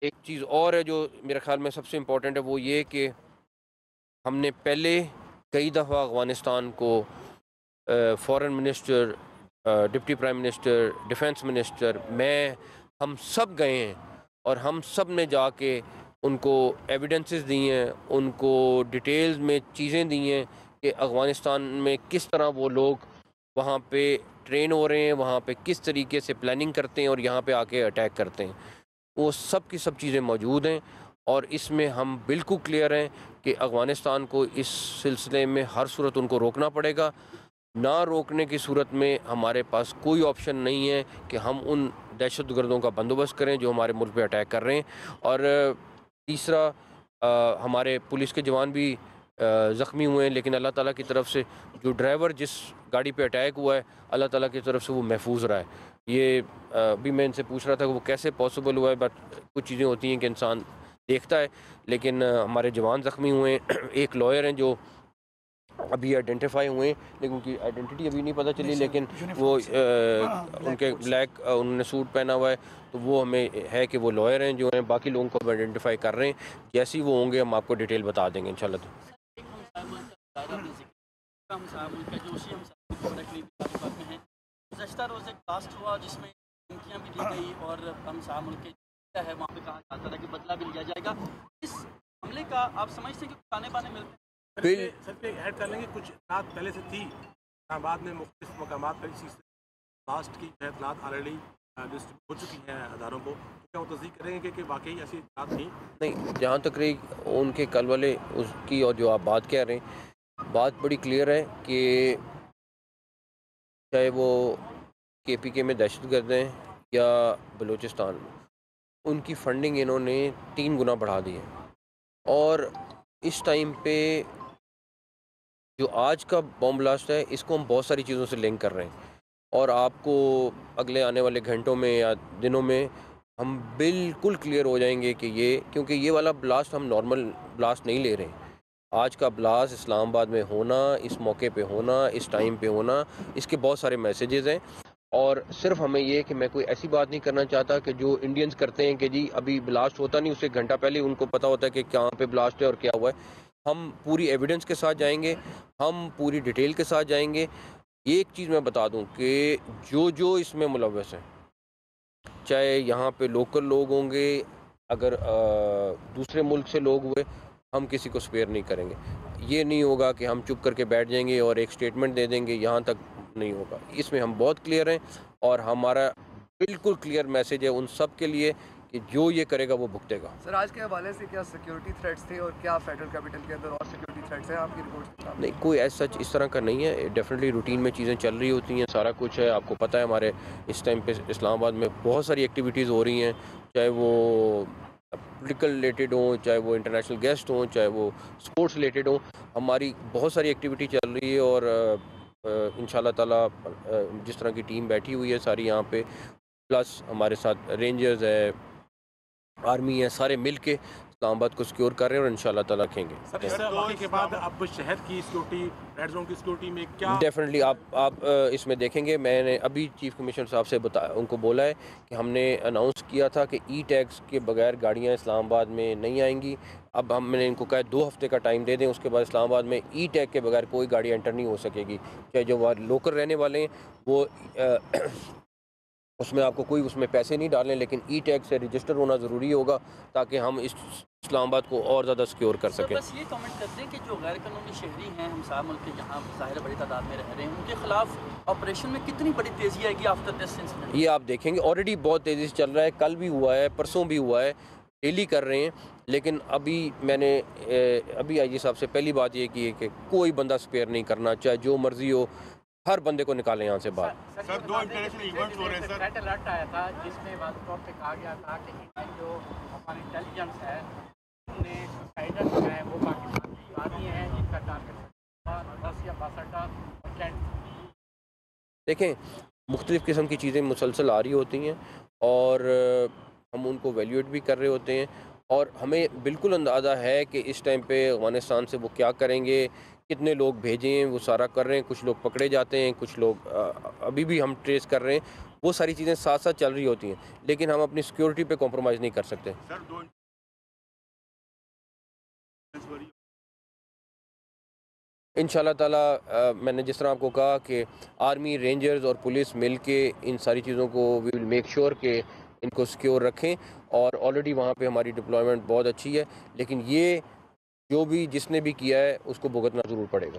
एक चीज़ और है जो मेरे ख़्याल में सबसे इम्पोर्टेंट है, वो ये कि हमने पहले कई दफ़ा अफ़गानिस्तान को foreign minister, deputy prime minister, defence minister, मैं, हम सब गए हैं और हम सब ने जाके उनको एविडेंसेस दी हैं, उनको डिटेल्स में चीज़ें दी हैं कि अफ़गानिस्तान में किस तरह वो लोग वहाँ पे ट्रेन हो रहे हैं, वहाँ पे किस तरीके से प्लानिंग करते हैं और यहाँ पे आके अटैक करते हैं। वो सब की सब चीज़ें मौजूद हैं और इसमें हम बिल्कुल क्लियर हैं कि अफ़गानिस्तान को इस सिलसिले में हर सूरत उनको रोकना पड़ेगा। ना रोकने की सूरत में हमारे पास कोई ऑप्शन नहीं है कि हम उन दहशतगर्दों का बंदोबस्त करें जो हमारे मुल्क पे अटैक कर रहे हैं। और तीसरा, हमारे पुलिस के जवान भी ज़ख्मी हुए हैं, लेकिन अल्लाह ताला की तरफ से जो ड्राइवर जिस गाड़ी पे अटैक हुआ है, अल्लाह ताला की तरफ से वो महफूज रहा है। ये अभी मैं इनसे पूछ रहा था कि वो कैसे पॉसिबल हुआ है, बट कुछ चीज़ें होती हैं कि इंसान देखता है, लेकिन हमारे जवान ज़ख्मी हुए हैं। एक लॉयर हैं जो अभी आइडेंटिफाई हुए हैं, लेकिन उनकी आइडेंटिटी अभी नहीं पता चली, लेकिन वो उनके ब्लैक उन्होंने सूट पहना हुआ है, तो वो हमें है कि वो लॉयर हैं जो हैं। बाकी लोगों को हम आइडेंटिफाई कर रहे हैं, जैसे ही वो होंगे हम आपको डिटेल बता देंगे इंशाल्लाह। एक हमसाया मुल्क का दायरा आपने ज़िक्र किया, हमसाया मुल्क का जोशी हमसाया मुल्क डायरेक्टली मुखालिफत में है। गुज़श्ता रोज़ एक ब्लास्ट हुआ जिसमें धमकियाँ भी दी गई और हमसाया मुल्क के जो है वहाँ पे कहा जाता था कि बदला भी लिया जाएगा। इस हमले का आप समझते हैं कि ताने-बाने मिलते हैं? बिल सर पे ऐड कर लेंगे, कुछ रात पहले से थी इस्लामाबाद में मुख्तलिफ मकामात पर इसी ब्लास्ट की इतलात ऑलरेडी लिस्ट हो चुकी हैं हज़ारों को, तो क्या वो तस्दीक करेंगे कि वाकई ऐसी इतलात थी? नहीं, जहाँ तक रही उनके कल वाले उसकी और जो आप बात कह रहे हैं, बात बड़ी क्लियर है कि चाहे वो केपीके में दहशतगर्द हैं या बलूचिस्तान में, उनकी फंडिंग इन्होंने 3 गुना बढ़ा दी है। और इस टाइम पे जो आज का बॉम्ब ब्लास्ट है, इसको हम बहुत सारी चीज़ों से लिंक कर रहे हैं और आपको अगले आने वाले घंटों में या दिनों में हम बिल्कुल क्लियर हो जाएंगे कि ये, क्योंकि ये वाला ब्लास्ट हम नॉर्मल ब्लास्ट नहीं ले रहे हैं। आज का ब्लास्ट इस्लामाबाद में होना, इस मौके पे होना, इस टाइम पे होना, इसके बहुत सारे मैसेजेस हैं। और सिर्फ हमें ये कि मैं कोई ऐसी बात नहीं करना चाहता कि जो इंडियंस करते हैं कि जी अभी ब्लास्ट होता नहीं, उससे एक घंटा पहले उनको पता होता है कि कहाँ पे ब्लास्ट है और क्या हुआ है। हम पूरी एविडेंस के साथ जाएंगे, हम पूरी डिटेल के साथ जाएंगे। ये एक चीज़ मैं बता दूं कि जो इसमें मुलव्वस है, चाहे यहाँ पे लोकल लोग होंगे, अगर दूसरे मुल्क से लोग हुए, हम किसी को स्पेयर नहीं करेंगे। ये नहीं होगा कि हम चुप करके बैठ जाएंगे और एक स्टेटमेंट दे देंगे, यहाँ तक नहीं होगा। इसमें हम बहुत क्लियर हैं और हमारा बिल्कुल क्लियर मैसेज है उन सब के लिए कि जो ये करेगा वो भुगतेगा। सर, आज के हवाले से क्या सिक्योरिटी थ्रेट्स थे और क्या फेडरल कैपिटल के अंदर और सिक्योरिटी थ्रेट्स हैं आपकी रिपोर्ट के सामने? नहीं, कोई ऐसा सच इस तरह का नहीं है। डेफिनेटली रूटीन में चीज़ें चल रही होती हैं, सारा कुछ है। आपको पता है हमारे इस टाइम पे इस्लामाबाद में बहुत सारी एक्टिविटीज़ हो रही हैं, चाहे वो पोलिटिकल रिलेटेड हों, चाहे वो इंटरनेशनल गेस्ट हों, चाहे वो स्पोर्ट्स रिलेटेड हों। हमारी बहुत सारी एक्टिविटी चल रही है और इंशाल्लाह ताला जिस तरह की टीम बैठी हुई है सारी यहाँ पे, प्लस हमारे साथ रेंजर्स है, आर्मी है, सारे मिल के इस्लामाबाद को सिक्योर कर रहे हैं और इंशाल्लाह ताला रखेंगे। सर इस वाक़े के बाद अब शहर की सिक्योरिटी, रेड जोन की सिक्योरिटी में क्या? डेफिनेटली आप इसमें देखेंगे, मैंने अभी चीफ कमिश्नर साहब से उनको बोला है कि हमने अनाउंस किया था कि ई टैक्स के बगैर गाड़ियाँ इस्लामाबाद में नहीं आएंगी। अब मैंने इनको कहा 2 हफ्ते का टाइम दे दें, उसके बाद इस्लामाबाद में ई टैग के बगैर कोई गाड़ी एंटर नहीं हो सकेगी। चाहे जो वहाँ लोकल रहने वाले हैं वो उसमें आपको कोई उसमें पैसे नहीं डालने, लेकिन ई टैग से रजिस्टर होना ज़रूरी होगा ताकि हम इस इस्लामाबाद को और ज़्यादा सिक्योर कर सर सकें। बस ये कमेंट करते हैं कि जो गैर कानूनी शहरी हैं हमसाया मुल्क के, यहाँ ज़ाहिर है बड़ी तादाद में रह रहे हैं, उनके खिलाफ ऑपरेशन में कितनी बड़ी तेज़ी आएगी आफ्टर दिस इंसिडेंट? ये आप देखेंगे, ऑलरेडी बहुत तेज़ी से चल रहा है। कल भी हुआ है, परसों भी हुआ है, डेली कर रहे हैं। लेकिन अभी मैंने अभी आईजी साहब से पहली बात ये की है कि कोई बंदा स्पेयर नहीं करना, चाहे जो मर्जी हो, हर बंदे को निकालें यहाँ से बाहर। सर 2 इंटरनेशनल इवेंट्स हो रहे हैं सर। रेड अलर्ट आया था जिसमें वाज़ तौर पे कहा गया था कि इंडियन जो हमारी इंटेलिजेंस है उन्होंने कायदा जो है वो पाकिस्तान की आर्मी है जिनका टारगेट रसिया बासटा और कैंट। देखें, मुख्तलिफ़ किस्म की चीज़ें मुसलसल आ रही होती हैं और हम उनको वैल्यूएट भी कर रहे होते हैं और हमें बिल्कुल अंदाज़ा है कि इस टाइम पे अफ़गानिस्तान से वो क्या करेंगे, कितने लोग भेजें, वो सारा कर रहे हैं। कुछ लोग पकड़े जाते हैं, कुछ लोग अभी भी हम ट्रेस कर रहे हैं। वो सारी चीज़ें साथ साथ चल रही होती हैं, लेकिन हम अपनी सिक्योरिटी पे कॉम्प्रोमाइज़ नहीं कर सकते। इंशाल्लाह ताला मैंने जिस तरह आपको कहा कि आर्मी, रेंजर्स और पुलिस मिल के इन सारी चीज़ों को वी विल मेक श्योर कि इनको सिक्योर रखें, और ऑलरेडी वहाँ पे हमारी डिप्लॉयमेंट बहुत अच्छी है, लेकिन ये जो भी जिसने भी किया है उसको भुगतना ज़रूर पड़ेगा।